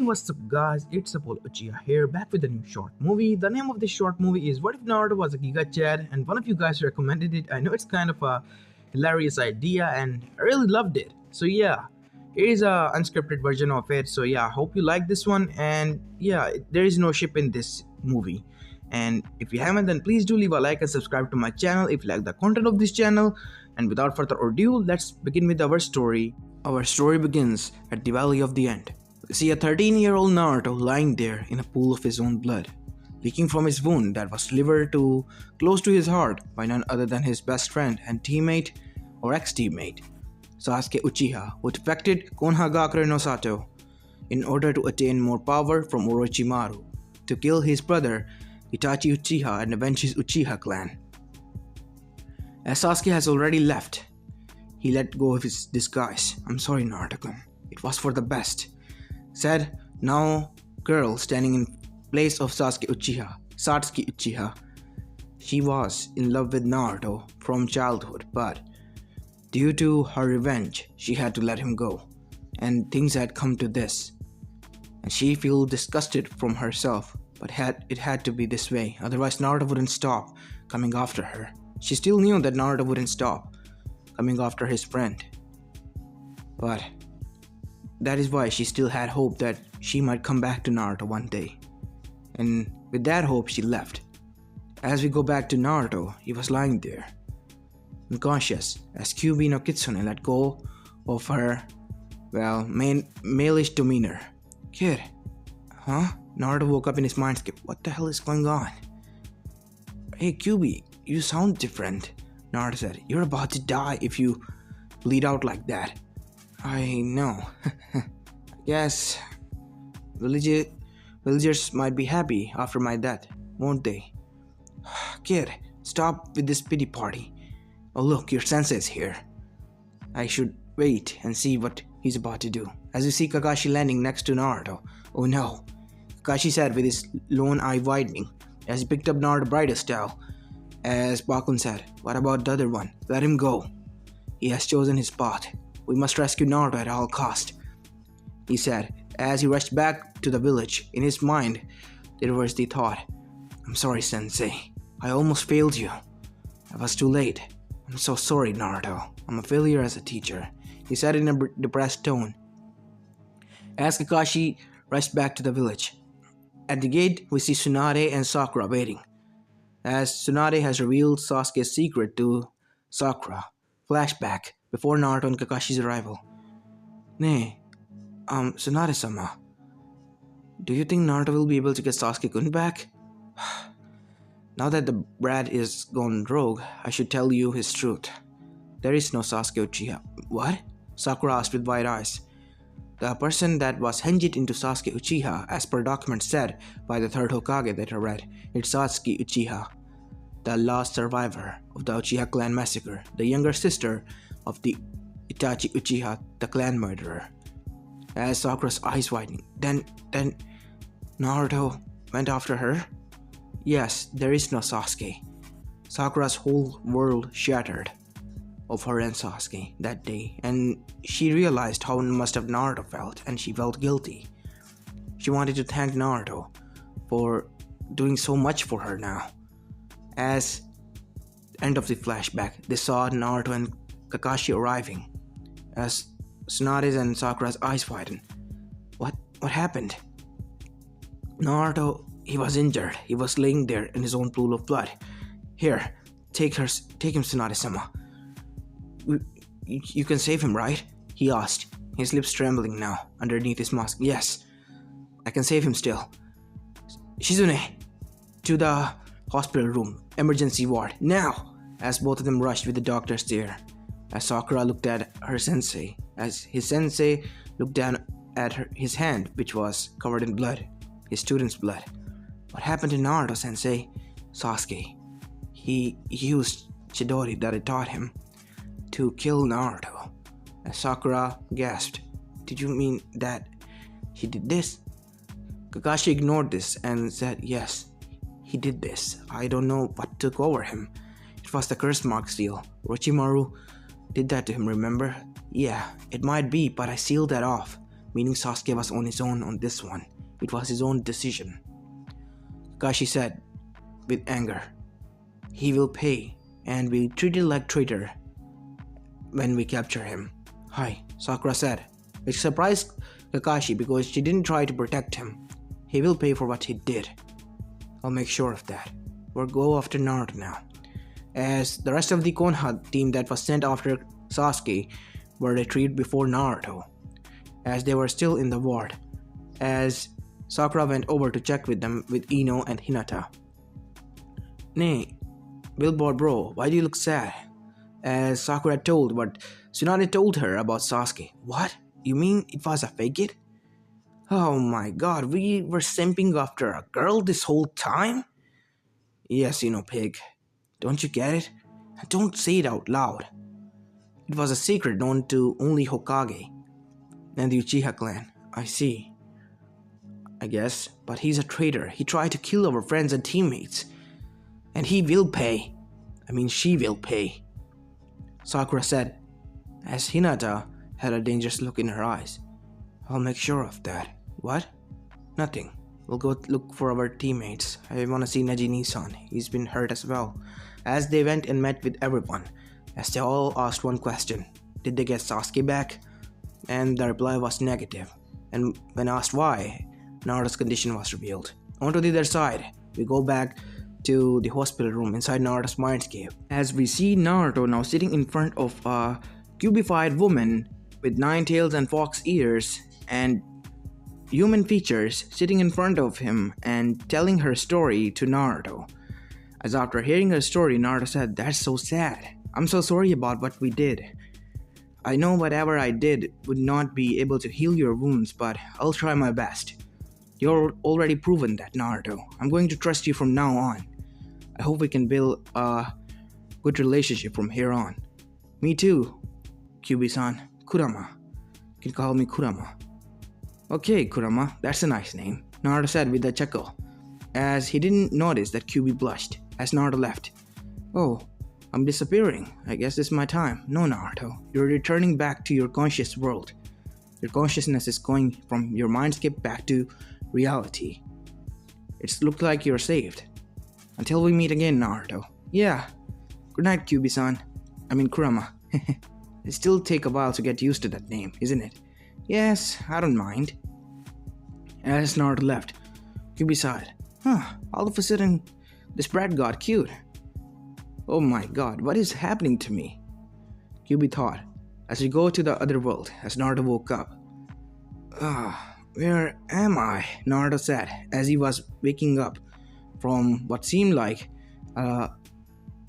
what's up guys, it's Apollo Uchiha here, back with a new short movie. The name of this short movie is What If Naruto Was a Giga Chad, and one of you guys recommended it. I know it's kind of a hilarious idea and I really loved it. So yeah, it is a unscripted version of it. So yeah, I hope you like this one. And yeah, there is no ship in this movie. And if you haven't, then please do leave a like and subscribe to my channel if you like the content of this channel. And without further ado, let's begin with our story. Our story begins at the Valley of the End. We see a 13-year-old Naruto lying there in a pool of his own blood, leaking from his wound that was delivered to close to his heart by none other than his best friend and teammate or ex-teammate, Sasuke Uchiha, who defected Konohagakure no Sato in order to attain more power from Orochimaru to kill his brother Itachi Uchiha and avenge his Uchiha clan. As Sasuke has already left, he let go of his disguise. "I'm sorry, Naruto-kun. It was for the best," said now girl standing in place of Sasuke Uchiha, Satsuki Uchiha. She was in love with Naruto from childhood, but due to her revenge, she had to let him go, and things had come to this. And she felt disgusted from herself, but it had to be this way, otherwise Naruto wouldn't stop coming after her. She still knew that Naruto wouldn't stop coming after his friend, but that is why she still had hope that she might come back to Naruto one day. And with that hope, she left. As we go back to Naruto, he was lying there, unconscious, as Kyuubi no Kitsune let go of her, malish demeanor. "Kid, huh?" Naruto woke up in his mind skip. "What the hell is going on?" "Hey Kyuubi, you sound different," Naruto said. "You're about to die if you bleed out like that." "I know." "Yes, villagers might be happy after my death, won't they?" "Kid, stop with this pity party. Oh look, your sensei's here." "I should wait and see what he's about to do." As we see Kakashi landing next to Naruto. "Oh no," Kakashi said with his lone eye widening as he picked up Naruto's brighter style. As Bakun said, "What about the other one? Let him go. He has chosen his path. We must rescue Naruto at all cost," he said as he rushed back to the village. In his mind, there was the thought, "I'm sorry, Sensei. I almost failed you. I was too late. I'm so sorry, Naruto. I'm a failure as a teacher," he said in a depressed tone as Kakashi rushed back to the village. At the gate, we see Tsunade and Sakura waiting, as Tsunade has revealed Sasuke's secret to Sakura. Flashback before Naruto and Kakashi's arrival. "Nay, Tsunade-sama, do you think Naruto will be able to get Sasuke-kun back? Now that the brat is gone rogue, I should tell you his truth. There is no Sasuke Uchiha." "What?" Sakura asked with wide eyes. "The person that was hinged into Sasuke Uchiha, as per documents said by the third Hokage that I read, it's Satsuki Uchiha, the last survivor of the Uchiha clan massacre, the younger sister of the Itachi Uchiha, the clan murderer." As Sakura's eyes widening, Then Naruto went after her?" "Yes, there is no Sasuke." Sakura's whole world shattered of her and Sasuke that day, and she realized how must have Naruto felt, and she felt guilty. She wanted to thank Naruto for doing so much for her now. As end of the flashback, they saw Naruto and Kakashi arriving. As Tsunade's and Sakura's eyes widened. What happened?" "Naruto, he was injured. He was laying there in his own pool of blood. Here, take him, Tsunade-sama. You can save him, right?" he asked, his lips trembling now underneath his mask. "Yes, I can save him still. Shizune, to the hospital room, emergency ward, now!" As both of them rushed with the doctors there. As Sakura looked at her sensei, as his sensei looked down at his hand, which was covered in blood, his student's blood. "What happened to Naruto, sensei?" "Sasuke. He used Chidori that I taught him to kill Naruto." As Sakura gasped. "Did you mean that he did this?" Kakashi ignored this and said, "Yes, he did this. I don't know what took over him. It was the curse mark seal. Orochimaru did that to him, remember?" "Yeah, it might be, but I sealed that off. meaning Sasuke was on his own on this one. It was his own decision. Kakashi said with anger, "He will pay, and we'll treat it like traitor when we capture him." "Hi," Sakura said, which surprised Kakashi because she didn't try to protect him. "He will pay for what he did. I'll make sure of that. We'll go after Naruto now." As the rest of the Konoha team that was sent after Sasuke were retrieved before Naruto, as they were still in the ward, as Sakura went over to check with them with Ino and Hinata. "Nay, Billboard bro, why do you look sad?" As Sakura told what Tsunade told her about Sasuke. "What? You mean it was a fake it? Oh my god, we were simping after a girl this whole time?" "Yes, pig. Don't you get it? Don't say it out loud. It was a secret known to only Hokage and the Uchiha clan." "I see. I guess, but he's a traitor. He tried to kill our friends and teammates. And he will pay. She will pay," Sakura said, as Hinata had a dangerous look in her eyes. "I'll make sure of that." "What?" "Nothing. We'll go look for our teammates. I want to see Neji-san. He's been hurt as well." As they went and met with everyone, as they all asked one question: did they get Sasuke back? And the reply was negative. And when asked why, Naruto's condition was revealed. On to the other side, we go back to the hospital room inside Naruto's mindscape, as we see Naruto now sitting in front of a cubified woman with 9 tails and fox ears and human features sitting in front of him and telling her story to Naruto. As after hearing her story, Naruto said, "That's so sad. I'm so sorry about what we did. I know whatever I did would not be able to heal your wounds, but I'll try my best. You're already proven that, Naruto. I'm going to trust you from now on. I hope we can build a good relationship from here on." "Me too, Kyubi-san. Kurama. You can call me Kurama." "Okay, Kurama, that's a nice name," Naruto said with a chuckle, as he didn't notice that Kyubi blushed as Naruto left. "Oh, I'm disappearing. I guess it's my time." "No, Naruto. You're returning back to your conscious world. Your consciousness is going from your mindscape back to reality. It's looked like you're saved. Until we meet again, Naruto." "Yeah. Good night, Kyubi-san. Kurama." "It still take a while to get used to that name, isn't it?" "Yes, I don't mind." As Naruto left, Kyubi sighed. All of a sudden, this brat got cute. Oh my god, what is happening to me?" Kyubi thought, as we go to the other world, as Naruto woke up. Where am I?" Naruto said, as he was waking up from what seemed like a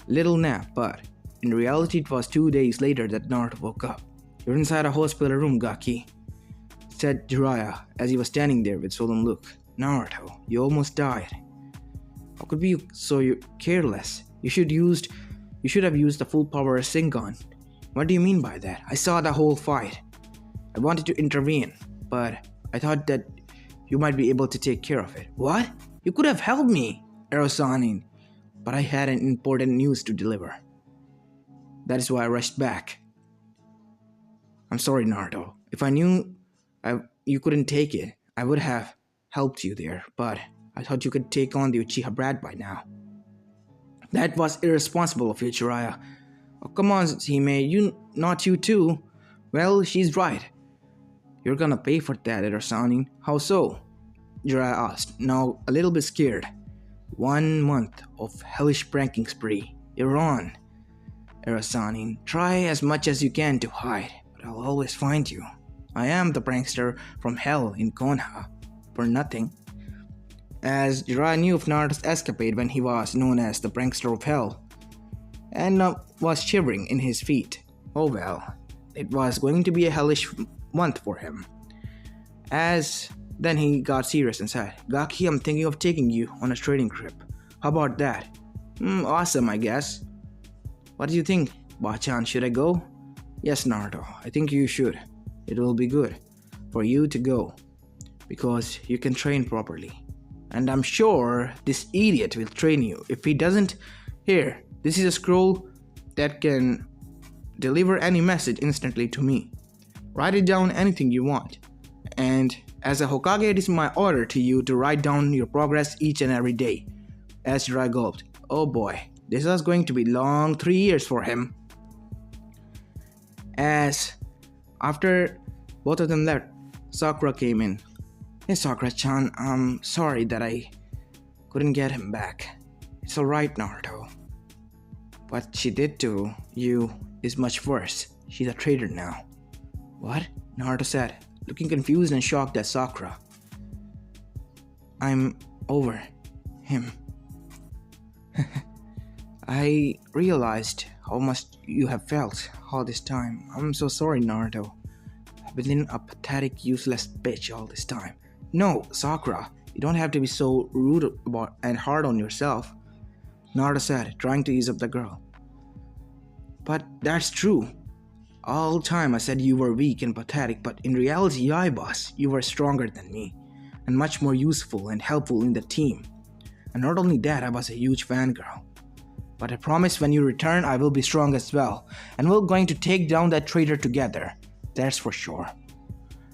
little nap, but in reality it was 2 days later that Naruto woke up. "You're inside a hospital room, Gaki," said Jiraiya as he was standing there with solemn look. "Naruto, you almost died. How could be so careless? You should have used the full power Sengon." "What do you mean by that? I saw the whole fight. I wanted to intervene, but I thought that you might be able to take care of it." "What? You could have helped me, Erosanin, but I had an important news to deliver. That is why I rushed back." "I'm sorry, Naruto. If I knew you couldn't take it, I would have helped you there, but I thought you could take on the Uchiha brat by now." "That was irresponsible of you, Jiraiya." "Oh, come on, Hime, not you too." "Well, she's right. You're gonna pay for that, Erosanin." "How so?" Jiraiya asked, now a little bit scared. 1 month of hellish pranking spree. You're on, Erosanin. Try as much as you can to hide, but I'll always find you. I am the prankster from hell in Konoha, for nothing. As Jiraiya knew of Naruto's escapade when he was known as the prankster of hell, and was shivering in his feet. Oh well, it was going to be a hellish month for him. As then he got serious and said, "Gaki, I'm thinking of taking you on a trading trip. How about that?" Awesome, I guess. "What do you think, Bachan? Should I go?" "Yes, Naruto, I think you should. It will be good for you to go, because you can train properly. And I'm sure this idiot will train you. If he doesn't, here, this is a scroll that can deliver any message instantly to me. Write it down anything you want. And as a Hokage, it is my order to you to write down your progress each and every day. As Jiraiya gulped, oh boy, this was going to be long 3 years for him. As after both of them left, Sakura came in. Hey Sakura-chan, I'm sorry that I couldn't get him back. It's alright, Naruto. What she did to you is much worse. She's a traitor now. What? Naruto said, looking confused and shocked at Sakura. I'm over him. I realized how much you have felt all this time. I'm so sorry, Naruto. I've been a pathetic, useless bitch all this time. No, Sakura, you don't have to be so rude about and hard on yourself, Naruto said, trying to ease up the girl. But that's true. All time I said you were weak and pathetic, but in reality, boss, you were stronger than me, and much more useful and helpful in the team. And not only that, I was a huge fangirl. But I promise when you return, I will be strong as well, and we're going to take down that traitor together. That's for sure.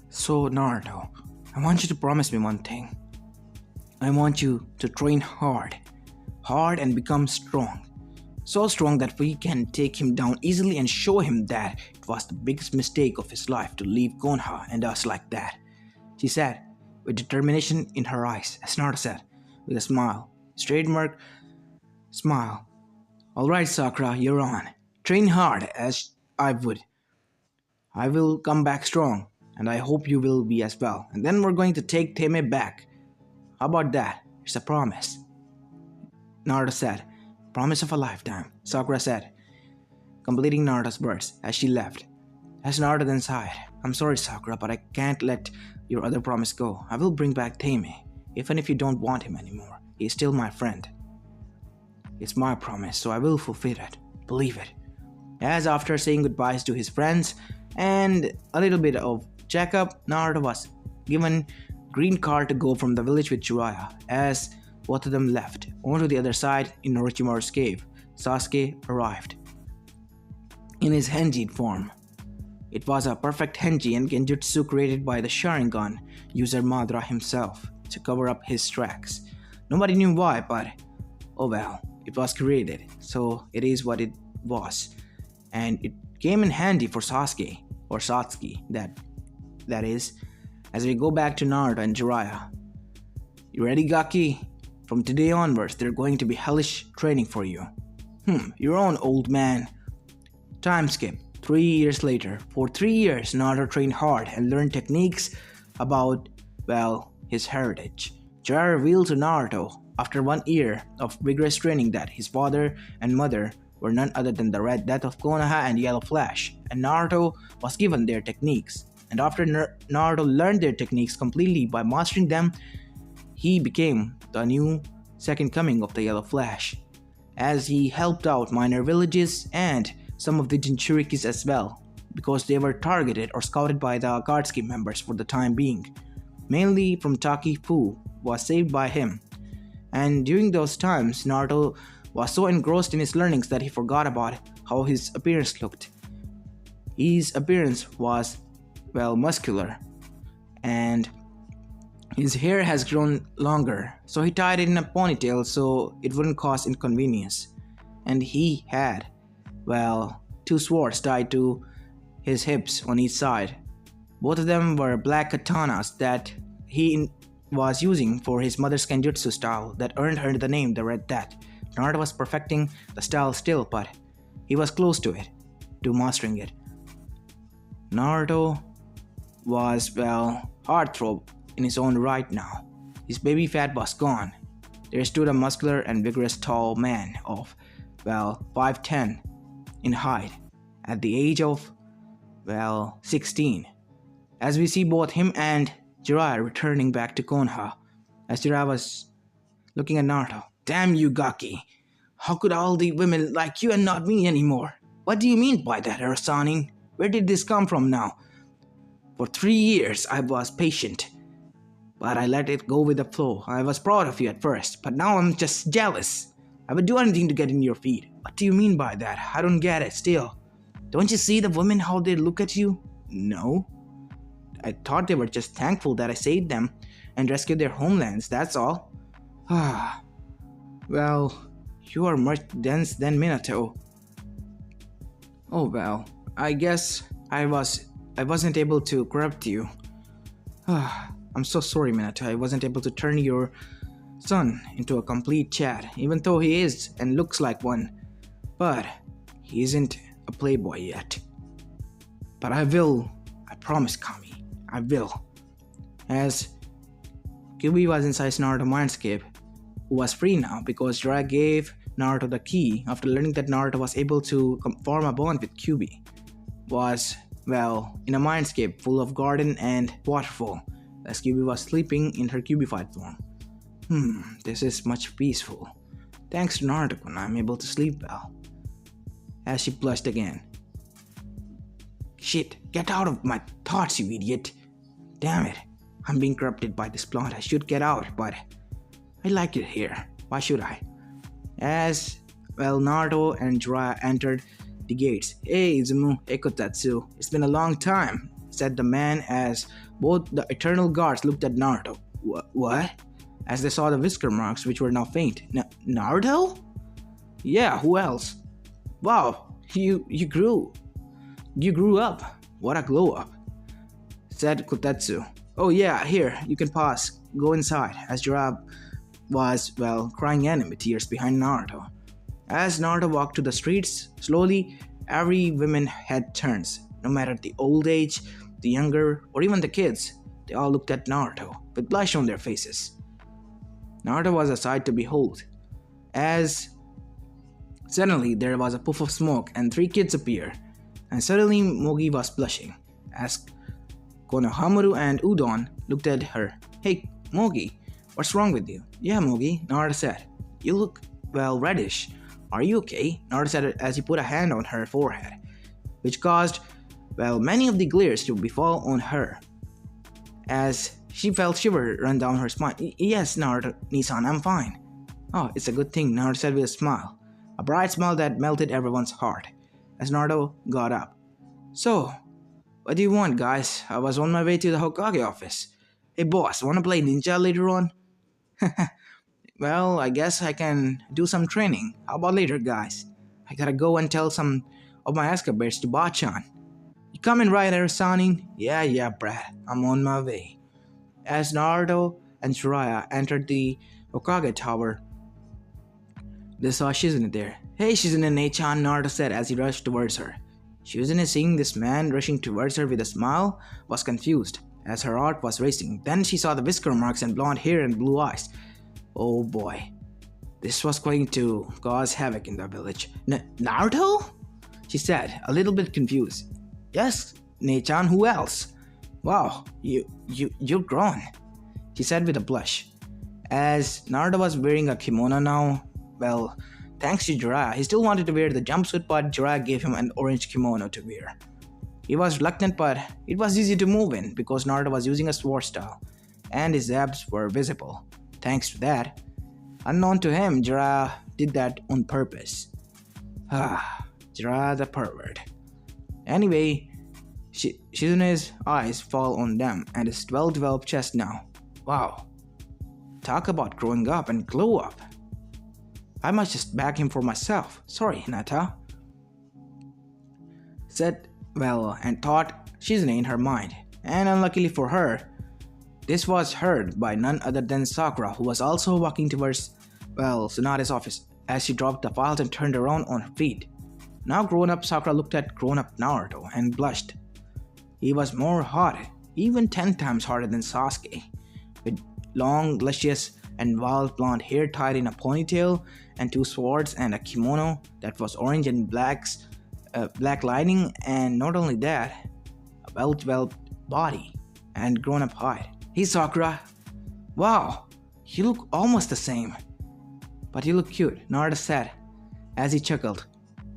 So Naruto, I want you to promise me one thing. I want you to train hard and become strong. So strong that we can take him down easily and show him that it was the biggest mistake of his life to leave Konoha and us like that, she said, with determination in her eyes, as Naruto said, with a smile, trademark smile. Alright Sakura, you're on. Train hard as I would. I will come back strong, and I hope you will be as well. And then we're going to take Teme back. How about that? It's a promise. Naruto said. Promise of a lifetime, Sakura said, completing Naruto's words as she left. As Naruto then sighed, I'm sorry Sakura, but I can't let your other promise go. I will bring back Tame, even if you don't want him anymore. He is still my friend. It's my promise, so I will fulfill it. Believe it. As after saying goodbyes to his friends and a little bit of checkup, Naruto was given green card to go from the village with Jiraiya. As both of them left, onto the other side in Orochimaru's cave, Sasuke arrived in his Henjin form. It was a perfect Henji and Genjutsu created by the Sharingan user Madara himself to cover up his tracks. Nobody knew why, but oh well, it was created, so it is what it was. And it came in handy for Sasuke, or Satsuki, that is, as we go back to Naruto and Jiraiya. You ready, Gaki? From today onwards, there's going to be hellish training for you. Your own old man. Time skip. 3 years later. For 3 years, Naruto trained hard and learned techniques about, well, his heritage. Jiraiya revealed to Naruto, after 1 year of vigorous training, that his father and mother were none other than the Red Death of Konoha and Yellow Flash, and Naruto was given their techniques. And after Naruto learned their techniques completely by mastering them, he became the new second coming of the Yellow Flash, as he helped out minor villages and some of the Jinchurikis as well, because they were targeted or scouted by the Akatsuki members for the time being. Mainly from Taki Fu was saved by him, and during those times Naruto was so engrossed in his learnings that he forgot about how his appearance looked. His appearance was, well, muscular, and his hair has grown longer, so he tied it in a ponytail so it wouldn't cause inconvenience. And he had, well, 2 swords tied to his hips on each side. Both of them were black katanas that he was using for his mother's Genjutsu style that earned her the name the Red Death. Naruto was perfecting the style still, but he was close to it, to mastering it. Naruto was, well, heartthrob in his own right now. His baby fat was gone. There stood a muscular and vigorous tall man of, well, 5'10" in height, at the age of, well, 16. As we see both him and Jiraiya returning back to Konoha, as Jiraiya was looking at Naruto. Damn you, Gaki. How could all the women like you and not me anymore? What do you mean by that, Arasanin? Where did this come from now? For 3 years I was patient, but I let it go with the flow. I was proud of you at first, but now I'm just jealous. I would do anything to get in your feet. What do you mean by that? I don't get it still. Don't you see the women, how they look at you? No. I thought they were just thankful that I saved them and rescued their homelands, that's all. Ah, well, you are much dense than Minato. Oh well, I guess I wasn't able to corrupt you. I'm so sorry, Minato. I wasn't able to turn your son into a complete Chad, even though he is and looks like one. But he isn't a playboy yet. But I will. I promise, Kami. I will. As Kyuubi was inside Naruto Mindscape, who was free now because Jiraiya gave Naruto the key after learning that Naruto was able to form a bond with Kyuubi. Was, well, in a mindscape full of garden and waterfall, as Kyuubi was sleeping in her Kyuubified form. This is much peaceful. Thanks to Naruto-kun, I'm able to sleep well. As she blushed again. Shit, get out of my thoughts, you idiot. Damn it, I'm being corrupted by this plant. I should get out, but I like it here. Why should I? As, well, Naruto and Jiraiya entered the gates. Hey, Izumu, Ekotatsu, it's been a long time, said the man as both the eternal guards looked at Naruto. What? As they saw the whisker marks, which were now faint. Naruto? Yeah, who else? Wow, you grew up. What a glow up, said Kotetsu. Oh yeah, here, you can pass. Go inside, as Jiraiya was, well, crying anime tears behind Naruto. As Naruto walked to the streets, slowly, every woman had turns. No matter the old age, the younger, or even the kids, they all looked at Naruto, with blush on their faces. Naruto was a sight to behold, as suddenly there was a puff of smoke and 3 kids appeared, and suddenly Mogi was blushing, as Konohamaru and Udon looked at her. Hey, Mogi, what's wrong with you? Yeah, Mogi, Naruto said. You look, well, reddish. Are you okay? Naruto said as he put a hand on her forehead, which caused, well, many of the glares to befall on her, as she felt shiver run down her spine. Yes, Naruto, Nisan, I'm fine. Oh, it's a good thing, Naruto said with a smile. A bright smile that melted everyone's heart, as Naruto got up. So, what do you want, guys? I was on my way to the Hokage office. Hey boss, wanna play ninja later on? Well, I guess I can do some training. How about later, guys? I gotta go and tell some of my escapades to Bachan. You coming right there, Sanin? Yeah, Brad. I'm on my way. As Naruto and Jiraiya entered the Hokage Tower, they saw Shizune there. Hey, Shizune Nei-chan, Naruto said as he rushed towards her. Shizune, seeing this man rushing towards her with a smile, was confused, as her heart was racing. Then she saw the whisker marks and blonde hair and blue eyes. Oh boy, this was going to cause havoc in the village. Naruto? She said, a little bit confused. Yes, Nei-chan, who else? Wow, you're grown, she said with a blush. As Naruto was wearing a kimono now, well, thanks to Jiraiya, he still wanted to wear the jumpsuit, but Jiraiya gave him an orange kimono to wear. He was reluctant, but it was easy to move in because Naruto was using a sword style, and his abs were visible. Thanks to that, unknown to him, Jiraiya did that on purpose. Jiraiya the pervert. Anyway, Shizune's eyes fall on them and his well-developed chest now. Wow. Talk about growing up and glow up. I must just bag him for myself. Sorry, Hinata. Said, well, and thought Shizune in her mind. And unluckily for her, this was heard by none other than Sakura, who was also walking towards, well, Tsunade's office, as she dropped the files and turned around on her feet. Now grown-up Sakura looked at grown-up Naruto and blushed. He was more hot, even 10 times hotter than Sasuke, with long, luscious, and wild blonde hair tied in a ponytail, and 2 swords and a kimono that was orange and black lining, and not only that, a well-developed body and grown-up height. Hey Sakura! Wow, you look almost the same. But you look cute, Naruto said, as he chuckled.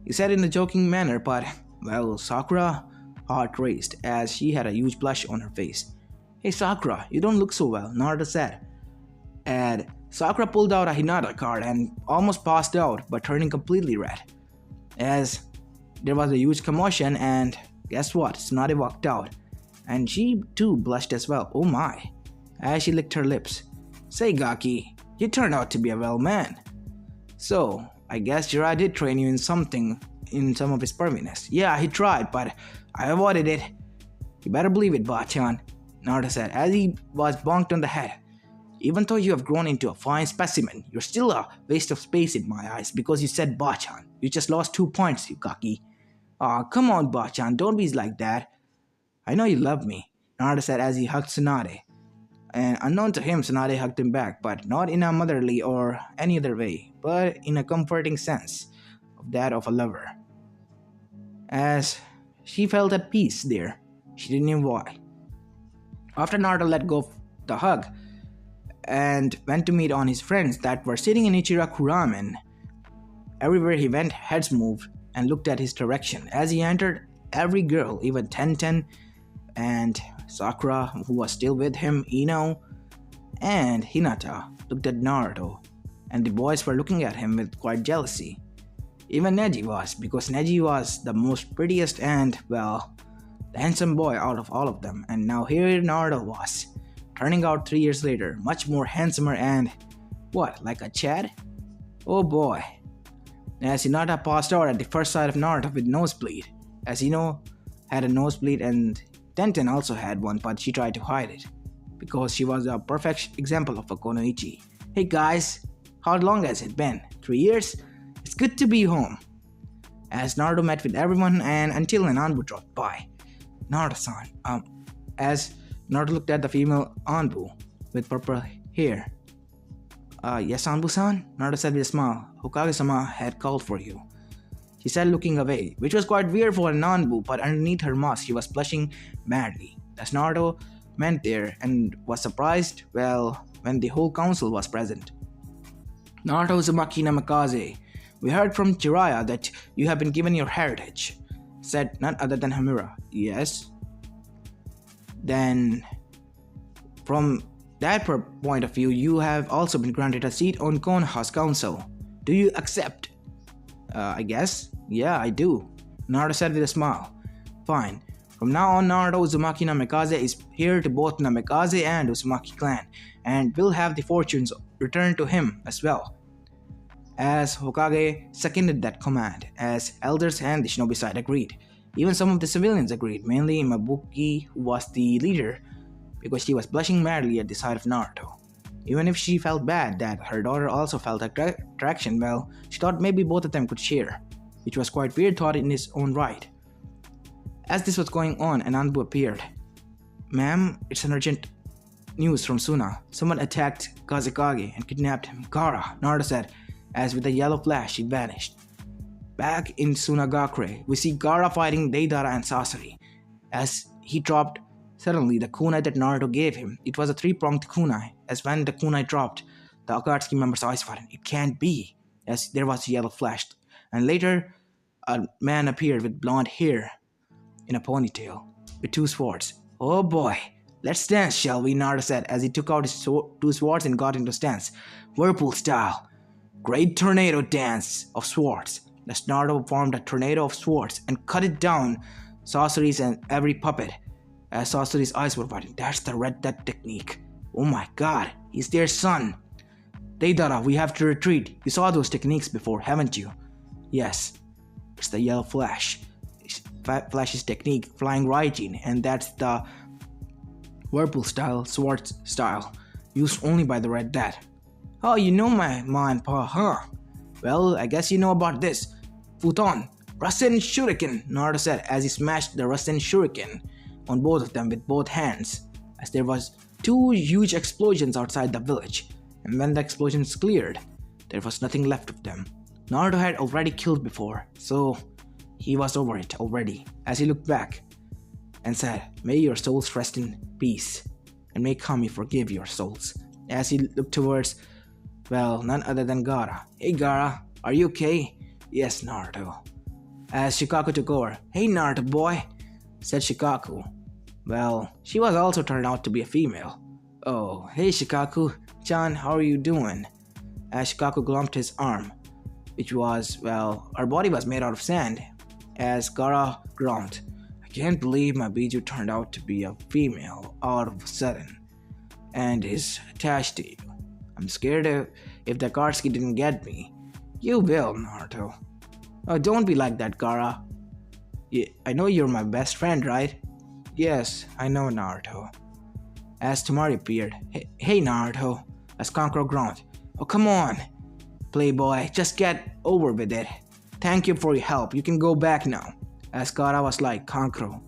He said in a joking manner, but, well, Sakura heart raced as she had a huge blush on her face. Hey Sakura, you don't look so well, Naruto said. And Sakura pulled out a Hinata card and almost passed out, but turning completely red. As there was a huge commotion, and guess what? Tsunade walked out. and she too blushed as well. Oh my. As she licked her lips. Say, Gaki, you turned out to be a well man. So, I guess Jiraiya did train you in some of his perviness. Yeah, he tried, but I avoided it. You better believe it, Bachan, Naruto said as he was bonked on the head. Even though you have grown into a fine specimen, you're still a waste of space in my eyes because you said Bachan. You just lost 2 points, you Gaki. Aw, come on, Bachan, don't be like that. I know you love me, Naruto said as he hugged Tsunade. And unknown to him, Tsunade hugged him back, but not in a motherly or any other way, but in a comforting sense of that of a lover. As she felt at peace there, she didn't know why. After Naruto let go of the hug and went to meet on his friends that were sitting in Ichiraku Ramen, everywhere he went, heads moved and looked at his direction. As he entered, every girl, even Tenten and Sakura, who was still with him, Ino, and Hinata, looked at Naruto, and the boys were looking at him with quite jealousy. Even Neji was, because Neji was the most prettiest and, well, the handsome boy out of all of them, and now here Naruto was, turning out 3 years later, much more handsomer and, what, like a Chad? Oh boy. As Hinata passed out at the first sight of Naruto with nosebleed, as Ino had a nosebleed and Tenten also had one, but she tried to hide it, because she was a perfect example of a Konoichi. Hey guys, how long has it been? 3 years? It's good to be home. As Naruto met with everyone and until an Anbu dropped by. Naruto-san, as Naruto looked at the female Anbu with purple hair. Yes, Anbu-san? Naruto said with a smile. Hokage-sama had called for you. She said looking away, which was quite weird for an Anbu, but underneath her mask she was blushing madly. As Naruto went there and was surprised, well, when the whole council was present. Naruto Uzumaki Namikaze, we heard from Jiraiya that you have been given your heritage, said none other than Hamura. Yes? Then, from that point of view, you have also been granted a seat on Konoha's council. Do you accept? I guess. Yeah, I do, Naruto said with a smile. Fine. From now on, Naruto Uzumaki Namikaze is heir to both Namikaze and Uzumaki clan, and will have the fortunes returned to him as well. As Hokage seconded that command, as elders and the shinobi side agreed. Even some of the civilians agreed, mainly Mabuki, who was the leader, because she was blushing madly at the sight of Naruto. Even if she felt bad that her daughter also felt attraction, well, she thought maybe both of them could share, which was quite weird thought in its own right. As this was going on, an Anbu appeared. Ma'am, it's an urgent news from Suna. Someone attacked Kazekage and kidnapped him. Gaara, Naruto said, as with a yellow flash, he vanished. Back in Sunagakure, we see Gaara fighting Deidara and Sasori. As he dropped suddenly the kunai that Naruto gave him, it was a 3-pronged kunai. As when the kunai dropped, the Akatsuki members' eyes widened. It can't be, as there was a yellow flash. And later, a man appeared with blonde hair in a ponytail, with 2 swords. Oh boy, let's dance, shall we? Naruto said as he took out his 2 swords and got into stance. Whirlpool style. Great tornado dance of swords. As Naruto formed a tornado of swords and cut it down Sasori's and every puppet. As Sasori's eyes were widened. That's the Red Death technique. Oh my god, he's their son. Deidara, we have to retreat. You saw those techniques before, haven't you? Yes, it's the yellow flash. Flash's technique, flying Raijin, and that's the Whirlpool style, sword style, used only by the Red Death. Oh, you know my ma and pa, huh? Well, I guess you know about this. Futon, Rasen Shuriken, Naruto said as he smashed the Rasen Shuriken on both of them with both hands, as there was 2 huge explosions outside the village, and when the explosions cleared, there was nothing left of them. Naruto had already killed before, so he was over it already, as he looked back and said, may your souls rest in peace, and may Kami forgive your souls. As he looked towards, well, none other than Gaara. Hey Gaara, are you okay? Yes, Naruto. As Shikaku took over, hey Naruto boy, said Shikaku. Well, she was also turned out to be a female. Oh, hey Shikaku-chan, how are you doing? As Shikaku glumped his arm, which was, well, her body was made out of sand. As Gaara groaned, I Can't believe my Biju turned out to be a female all of a sudden and is attached to you. I'm scared if the Karski didn't get me. You will, Naruto. Oh, don't be like that, Gaara. I know you're my best friend, right? Yes, I know, Naruto. As Tamari appeared, hey Naruto, as Kankuro groaned. Oh, come on, playboy, just get over with it. Thank you for your help, you can go back now. As Gaara was like, Kankuro,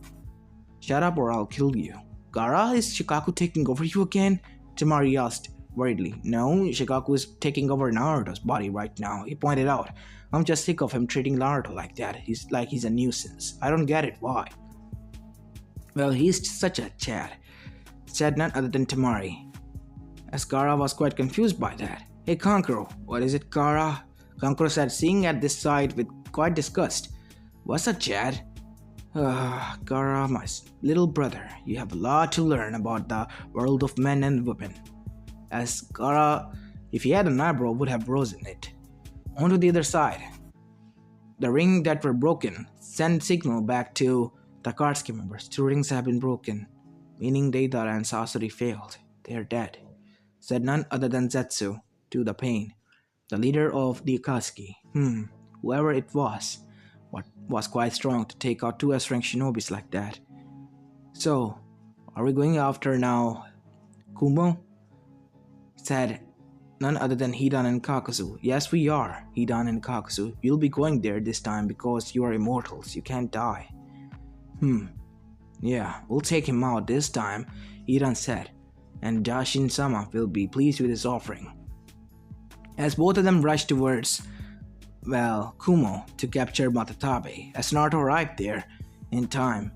shut up or I'll kill you. Gaara, is Shikaku taking over you again? Tamari asked worriedly. No, Shikaku is taking over Naruto's body right now, he pointed out. I'm just sick of him treating Naruto like that. He's like he's a nuisance. I don't get it, why? Well, he's such a Chad, said none other than Tamari. As Gaara was quite confused by that. Hey Kankuro, what is it, Gaara? Kankuro said, seeing at this sight with quite disgust. What's a Chad? Gaara, my little brother, you have a lot to learn about the world of men and women. As Gaara, if he had an eyebrow, would have risen it. On to the other side. The ring that were broken sent signal back to the Katsuki members. 2 rings have been broken, meaning Deidara and Sasori failed. They are dead, said none other than Zetsu to the pain, the leader of the Akatsuki. Whoever it was quite strong to take out 2 S-rank shinobis like that. So, are we going after now Kumo? Said none other than Hidan and Kakuzu. Yes, we are, Hidan and Kakuzu. You'll be going there this time because you are immortals. You can't die. Yeah, we'll take him out this time, Hidan said, and Dashin-sama will be pleased with his offering. As both of them rushed towards, Kumo to capture Matatabe, as Naruto arrived there in time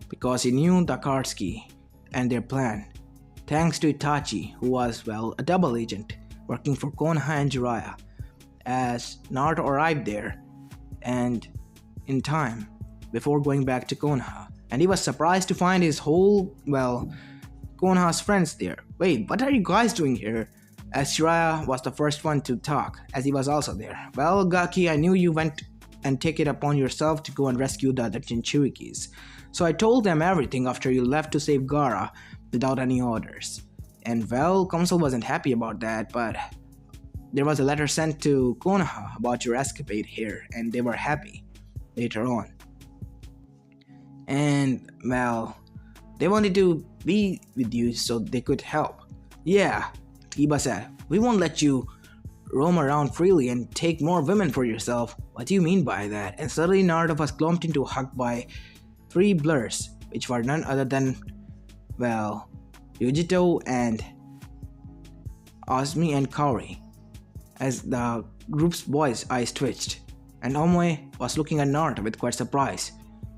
because he knew the Katsuki and their plan. Thanks to Itachi, who was, a double agent working for Konoha and Jiraiya, as Naruto arrived there and in time before going back to Konoha, and he was surprised to find his whole, Konoha's friends there. Wait, what are you guys doing here? As Jiraiya was the first one to talk, as he was also there. Well, Gaki, I knew you went and take it upon yourself to go and rescue the other Jinchurikis, so I told them everything after you left to save Gaara without any orders. And Council wasn't happy about that, but there was a letter sent to Konoha about your escapade here, and they were happy later on. And, they wanted to be with you so they could help. Yeah, Kiba said, we won't let you roam around freely and take more women for yourself. What do you mean by that? And suddenly Naruto was clumped into a hug by 3 blurs, which were none other than, Yujito and Asmi and Kaori, as the group's boys' eyes twitched, and Omoe was looking at Naruto with quite surprise.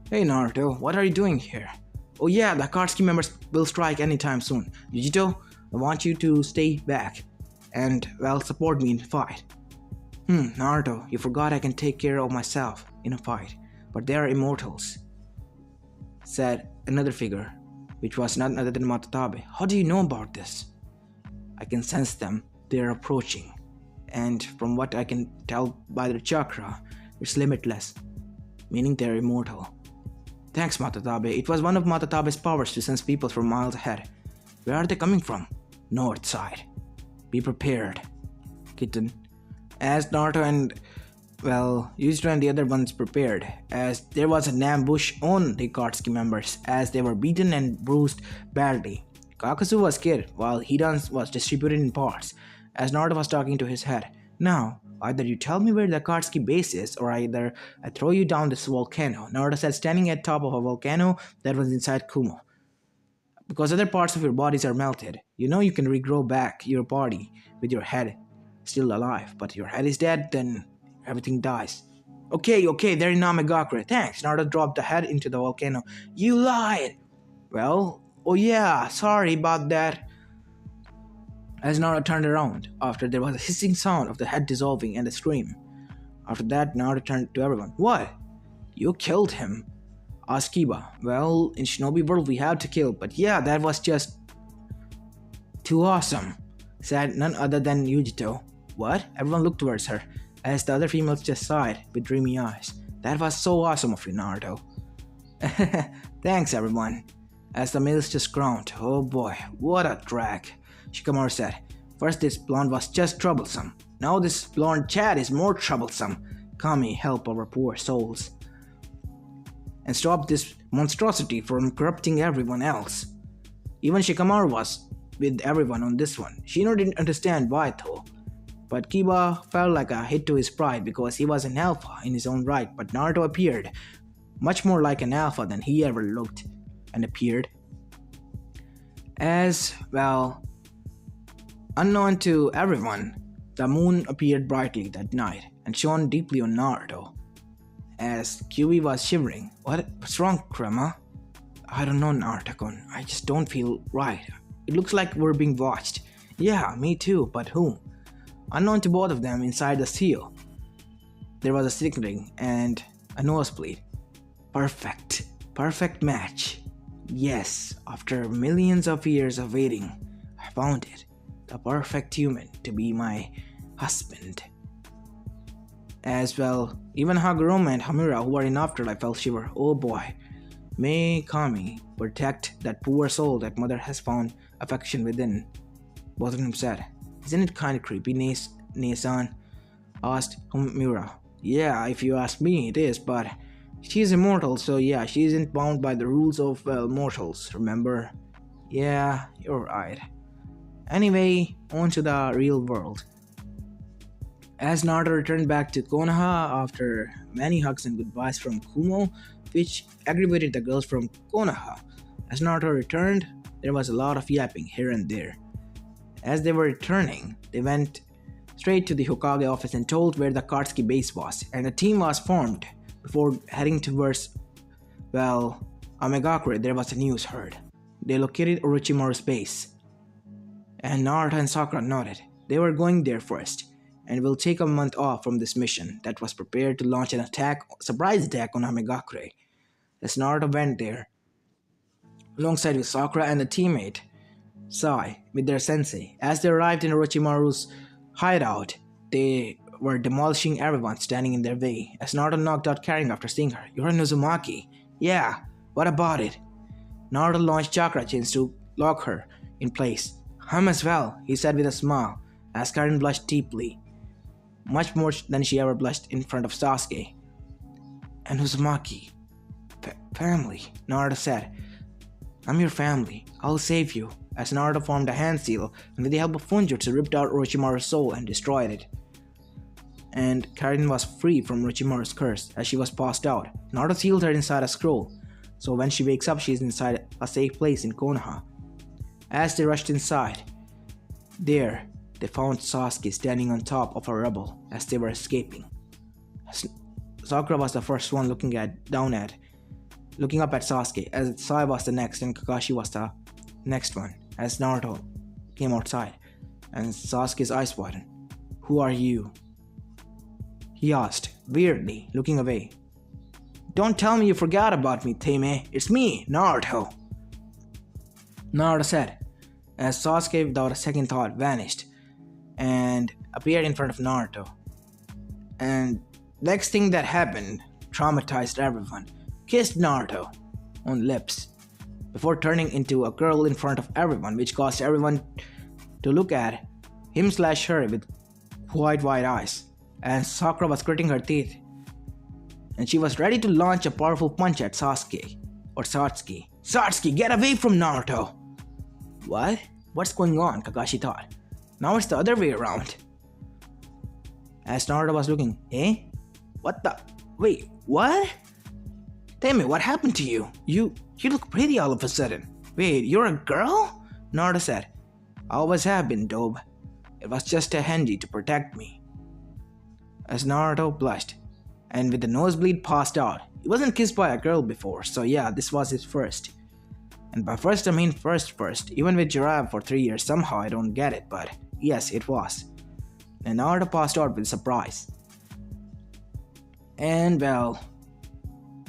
Hey Naruto, what are you doing here? Oh yeah, the Katsuki members will strike anytime soon. Yujito, I want you to stay back and, support me in the fight. Naruto, you forgot I can take care of myself in a fight, but they are immortals, said another figure, which was none other than Matatabe. How do you know about this? I can sense them. They are approaching, and from what I can tell by their chakra, it's limitless, meaning they're immortal. Thanks, Matatabe. It was one of Matatabe's powers to sense people from miles ahead. Where are they coming from? North side. Be prepared, kitten. As Naruto and, Yuzuru and the other ones prepared, as there was an ambush on the Katsuki members as they were beaten and bruised badly. Kakuzu was killed while Hidan was distributed in parts, as Naruto was talking to his head. Now, either you tell me where the Katsuki base is, or either I throw you down this volcano, Naruto said, standing at top of a volcano that was inside Kumo. Because other parts of your bodies are melted, you know you can regrow back your body with your head still alive, but your head is dead, then everything dies. Okay, there in Namegakure. Thanks. Naruto dropped the head into the volcano. You lied! Oh yeah, sorry about that. As Naruto turned around, after there was a hissing sound of the head dissolving and a scream. After that, Naruto turned to everyone. What? You killed him? Asked Kiba. In Shinobi World we have to kill, but yeah, that was just too awesome, said none other than Yujito. What? Everyone looked towards her, as the other females just sighed with dreamy eyes. That was so awesome of you, Naruto. Thanks, everyone. As the males just groaned, oh boy, what a drag, Shikamaru said. First this blonde was just troublesome. Now this blonde Chad is more troublesome. Kami, help our poor souls. And stop this monstrosity from corrupting everyone else. Even Shikamaru was with everyone on this one. Shino didn't understand why though. But Kiba felt like a hit to his pride because he was an alpha in his own right, but Naruto appeared much more like an alpha than he ever looked and appeared. As well, unknown to everyone, the moon appeared brightly that night and shone deeply on Naruto. As Kyuubi was shivering, what's wrong, Kurama? I don't know, Naruto-kun. I just don't feel right. It looks like we're being watched. Yeah, me too, but whom? Unknown to both of them inside the seal, there was a signaling and a nosebleed. Perfect match. Yes, after millions of years of waiting, I found it. The perfect human to be my husband. As well, even Haguruma and Hamura who were in afterlife felt shiver. Oh boy, may Kami protect that poor soul that mother has found affection within. Both of them said. Isn't it kinda creepy, Ne-san? Asked Hamura. Yeah, if you ask me, it is, but she's immortal, so yeah, she isn't bound by the rules of, mortals, remember? Yeah, you're right. Anyway, on to the real world. As Naruto returned back to Konoha after many hugs and goodbyes from Kumo, which aggravated the girls from Konoha. As Naruto returned, there was a lot of yapping here and there. As they were returning, they went straight to the Hokage office and told where the Katsuki base was, and a team was formed. Before heading towards, Amegakure, there was a news heard. They located Orochimaru's base. And Naruto and Sakura nodded. They were going there first, and will take a month off from this mission that was prepared to launch an surprise attack on Amegakure. As Naruto went there, alongside with Sakura and a teammate, Sai, with their sensei. As they arrived in Orochimaru's hideout, they were demolishing everyone standing in their way. As Naruto knocked out carrying after seeing her. You're a Nozumaki. Yeah, what about it? Naruto launched chakra chains to lock her in place. I'm as well, he said with a smile, as Karin blushed deeply. Much more than she ever blushed in front of Sasuke. And Uzumaki. Family, Naruto said. I'm your family. I'll save you. As Naruto formed a hand seal and with the help of Funjutsu ripped out Orochimaru's soul and destroyed it. And Karin was free from Orochimaru's curse as she was passed out. Naruto sealed her inside a scroll, so when she wakes up she is inside a safe place in Konoha. As they rushed inside, there they found Sasuke standing on top of a rubble as they were escaping. Sakura was the first one looking up at Sasuke, as Sai was the next and Kakashi was the next one, as Naruto came outside, and Sasuke's eyes widened. Who are you? He asked, weirdly, looking away. Don't tell me you forgot about me, Teime. It's me, Naruto. Naruto said, as Sasuke without a second thought vanished and appeared in front of Naruto. And next thing that happened traumatized everyone. Kissed Naruto on lips before turning into a girl in front of everyone, which caused everyone to look at him/her with wide eyes. And Sakura was gritting her teeth, and she was ready to launch a powerful punch at Sasuke. Or Satsuki. Satsuki, get away from Naruto! What? What's going on? Kakashi thought. Now it's the other way around. As Naruto was looking, What the? Wait, what? Tell me, what happened to you? You look pretty all of a sudden. Wait, you're a girl? Naruto said. Always have been, Dobe. It was just a handy to protect me. As Naruto blushed, and with the nosebleed passed out. He wasn't kissed by a girl before, so yeah, this was his first. And by first I mean first. Even with Jiraiya for 3 years, somehow I don't get it, but yes, it was. And Naruto passed out with surprise. And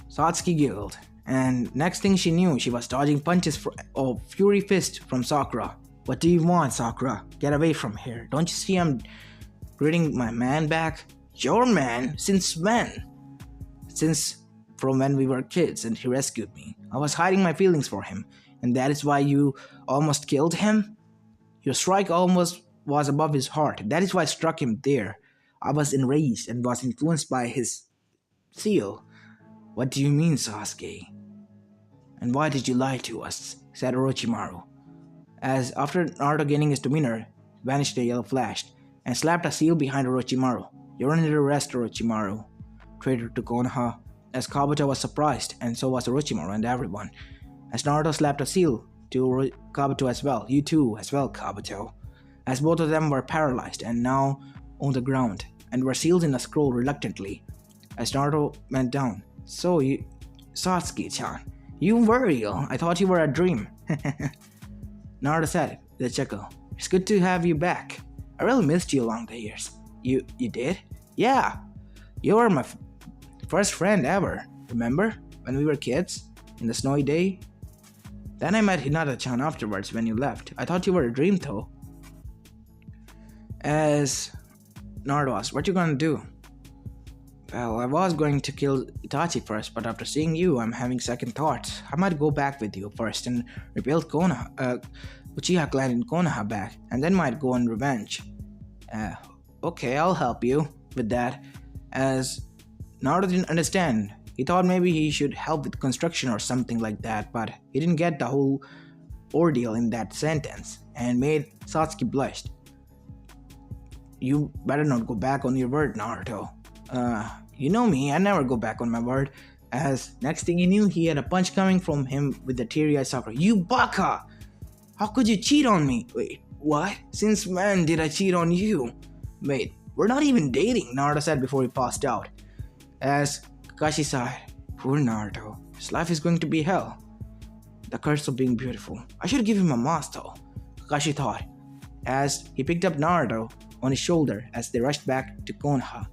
Satsuki giggled, and next thing she knew, she was dodging punches of Fury Fist from Sakura. What do you want, Sakura? Get away from here. Don't you see I'm greeting my man back? Your man? Since when? from when we were kids and he rescued me. I was hiding my feelings for him, and that is why you almost killed him? Your strike almost was above his heart. That is why I struck him there. I was enraged and was influenced by his seal. What do you mean, Sasuke? And why did you lie to us? Said Orochimaru. As after Naruto gaining his demeanor, vanished a yellow flashed, and slapped a seal behind Orochimaru. You're under arrest, Orochimaru. Traitor to Konoha. As Kabuto was surprised, and so was Orochimaru and everyone. As Naruto slapped a seal to Kabuto as well. You too, as well, Kabuto. As both of them were paralyzed and now on the ground, and were sealed in a scroll reluctantly. As Naruto went down. So you... Satsuki-chan. You were real. I thought you were a dream. Naruto said with a chuckle. It's good to have you back. I really missed you along the years. You did? Yeah. You were my first friend ever. Remember? When we were kids? In the snowy day? Then I met Hinata-chan afterwards when you left. I thought you were a dream though. As Naruto asked, what you gonna do? Well, I was going to kill Itachi first, but after seeing you, I'm having second thoughts. I might go back with you first and rebuild Uchiha clan in Konoha back, and then might go on revenge. Okay, I'll help you with that. As Naruto didn't understand, he thought maybe he should help with construction or something like that, but he didn't get the whole ordeal in that sentence, and made Satsuki blush. You better not go back on your word, Naruto. You know me, I never go back on my word. As next thing he knew, he had a punch coming from him with the teary-eyed Sakura. You baka! How could you cheat on me? Wait, what? Since when did I cheat on you? Wait, we're not even dating, Naruto said before he passed out. As Kakashi sighed, poor Naruto, his life is going to be hell. The curse of being beautiful. I should give him a mask though, Kakashi thought, as he picked up Naruto on his shoulder as they rushed back to Konoha.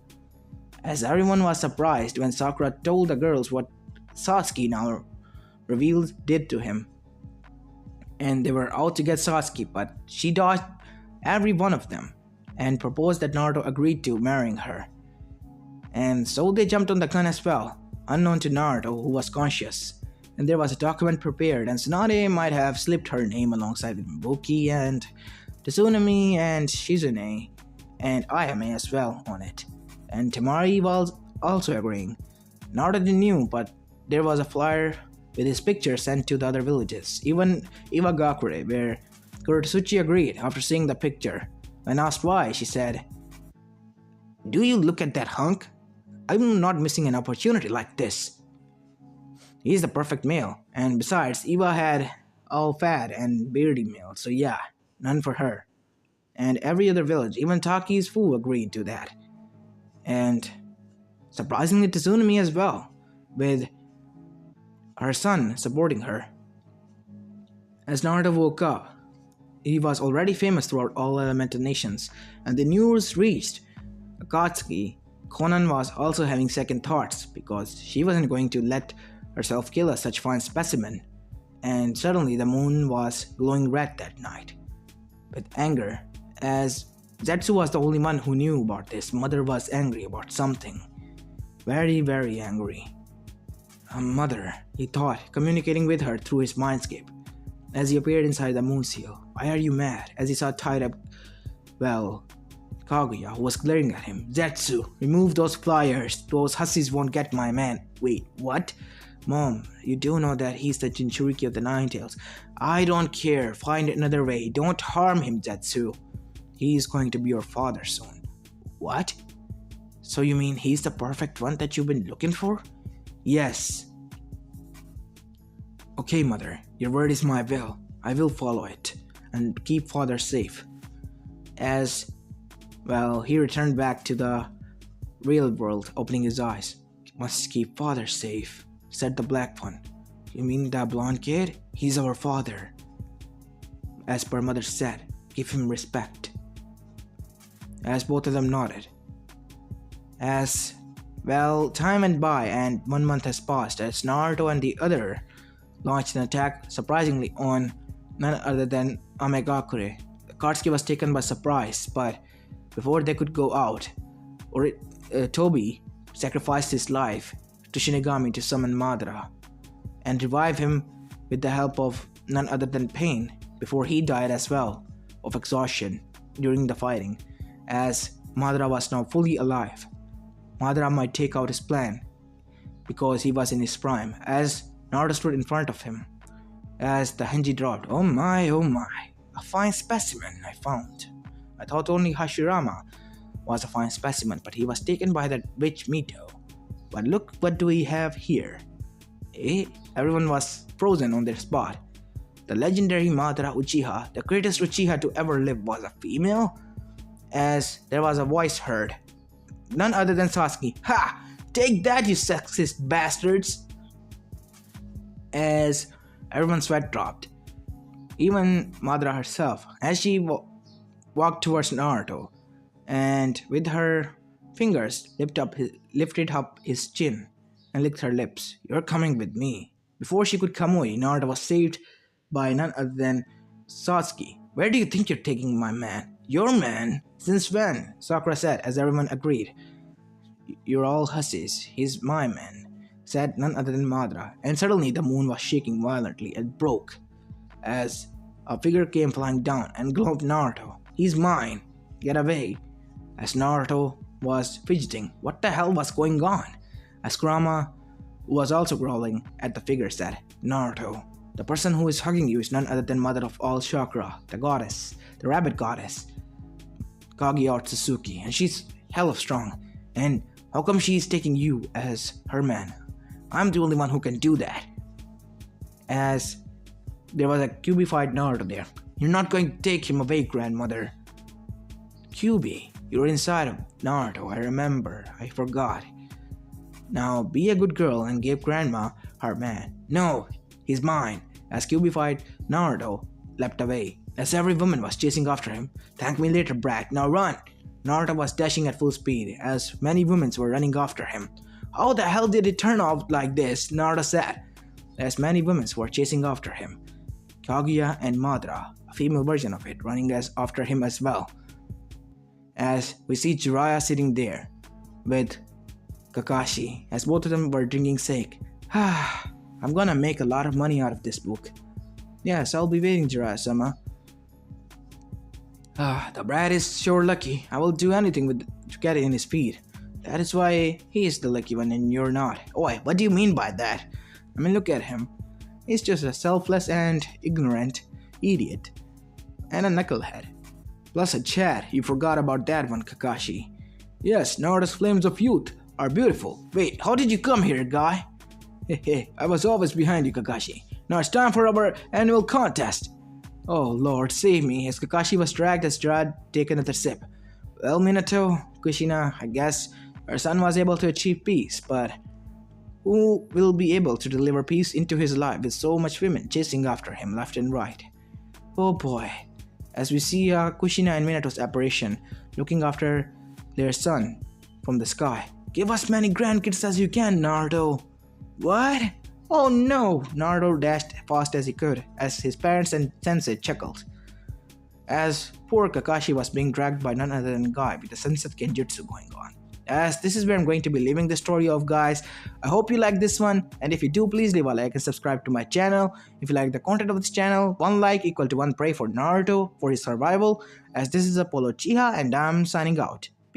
As everyone was surprised when Sakura told the girls what Satsuki now revealed did to him. And they were out to get Satsuki, but she dodged every one of them and proposed that Naruto agreed to marrying her. And so they jumped on the gun as well, unknown to Naruto, who was conscious. And there was a document prepared, and Tsunade might have slipped her name alongside with Mbuki and Tsunami and Shizune and Ayame as well on it. And Temari was also agreeing. Naruto knew, but there was a flyer with his picture sent to the other villages, even Iwagakure, where Kurotsuchi agreed after seeing the picture. When asked why, she said, "Do you look at that hunk? I'm not missing an opportunity like this. He's the perfect male, and besides, Iwa had all fat and beardy male, so yeah, none for her." And every other village, even Taki's fool, agreed to that. And surprisingly Tsunami as well, with her son supporting her. As Naruto woke up, he was already famous throughout all elemental nations, and the news reached Akatsuki. Konan was also having second thoughts because she wasn't going to let herself kill a such fine specimen. And suddenly the moon was glowing red that night with anger, as Zetsu was the only one who knew about this. Mother was angry about something. Very, very angry. Mother, he thought, communicating with her through his mindscape. As he appeared inside the moon seal. Why are you mad? As he saw tied up, Kaguya, who was glaring at him. Zetsu, remove those flyers. Those hussies won't get my man. Wait, what? Mom, you do know that he's the Jinchuriki of the Nine-Tails. I don't care. Find another way. Don't harm him, Zetsu. He's going to be your father soon. What? So you mean he's the perfect one that you've been looking for? Yes. Okay, Mother. Your word is my will. I will follow it and keep father safe. As, he returned back to the real world, opening his eyes. Must keep father safe, said the black one. You mean that blonde kid? He's our father. As per Mother said, give him respect. As both of them nodded. As, time went by and 1 month has passed as Naruto and the other launched an attack surprisingly on none other than Amegakure. Katsuki was taken by surprise, but before they could go out, Tobi sacrificed his life to Shinigami to summon Madara and revive him with the help of none other than Pain before he died as well of exhaustion during the fighting, as Madara was now fully alive. Madara might take out his plan because he was in his prime, as Naruto stood in front of him. As the Henji dropped, oh my, a fine specimen I found. I thought only Hashirama was a fine specimen, but he was taken by that witch Mito. But look what do we have here. Everyone was frozen on their spot. The legendary Madara Uchiha, the greatest Uchiha to ever live, was a female? As there was a voice heard. None other than Sasuke. Ha! Take that, you sexist bastards! As everyone's sweat dropped. Even Madara herself, as she walked towards Naruto, and with her fingers lifted up his chin and licked her lips. You're coming with me. Before she could come away, Naruto was saved by none other than Sasuke. Where do you think you're taking my man? Your man? Since when? Sakura said, as everyone agreed. You're all hussies. He's my man, said none other than Madara. And suddenly the moon was shaking violently and broke as a figure came flying down and gloved Naruto. He's mine. Get away. As Naruto was fidgeting, what the hell was going on? As Kurama, who was also growling at the figure, said, Naruto, the person who is hugging you is none other than mother of all chakra, the goddess, the rabbit goddess, Kaguya Otsutsuki, and she's hella strong. And how come she's taking you as her man? I'm the only one who can do that. As there was a cubified Naruto there. You're not going to take him away, grandmother. Kyubi, you're inside of Naruto, I remember. I forgot. Now be a good girl and give grandma her man. No, he's mine. As cubified Naruto leapt away, as every woman was chasing after him. Thank me later, brat. Now run! Naruto was dashing at full speed, as many women were running after him. How the hell did it turn out like this? Naruto said, as many women were chasing after him. Kaguya and Madara, a female version of it, running after him as well. As we see Jiraiya sitting there with Kakashi, as both of them were drinking sake. I'm gonna make a lot of money out of this book. Yes, I'll be waiting, Jiraiya-sama. The brat is sure lucky. I will do anything to get in his feet. That is why he is the lucky one and you're not. Oi, what do you mean by that? I mean, look at him. He's just a selfless and ignorant idiot. And a knucklehead. Plus a Chad. You forgot about that one, Kakashi. Yes, Naruto's flames of youth are beautiful. Wait, how did you come here, guy? Hehe, I was always behind you, Kakashi. Now it's time for our annual contest. Oh Lord, save me, as Kakashi was dragged as Jiraiya take another sip. Well, Minato, Kushina, I guess our son was able to achieve peace, but who will be able to deliver peace into his life with so much women chasing after him left and right? Oh boy, as we see Kushina and Minato's apparition looking after their son from the sky. Give us many grandkids as you can, Naruto. What? Oh no! Naruto dashed fast as he could, as his parents and sensei chuckled. As poor Kakashi was being dragged by none other than Guy with the Senset Genjutsu going on. As this is where I'm going to be leaving the story of, guys. I hope you like this one, and if you do, please leave a like and subscribe to my channel. If you like the content of this channel, one like equal to one pray for Naruto for his survival, as this is Apollo Uchiha and I'm signing out.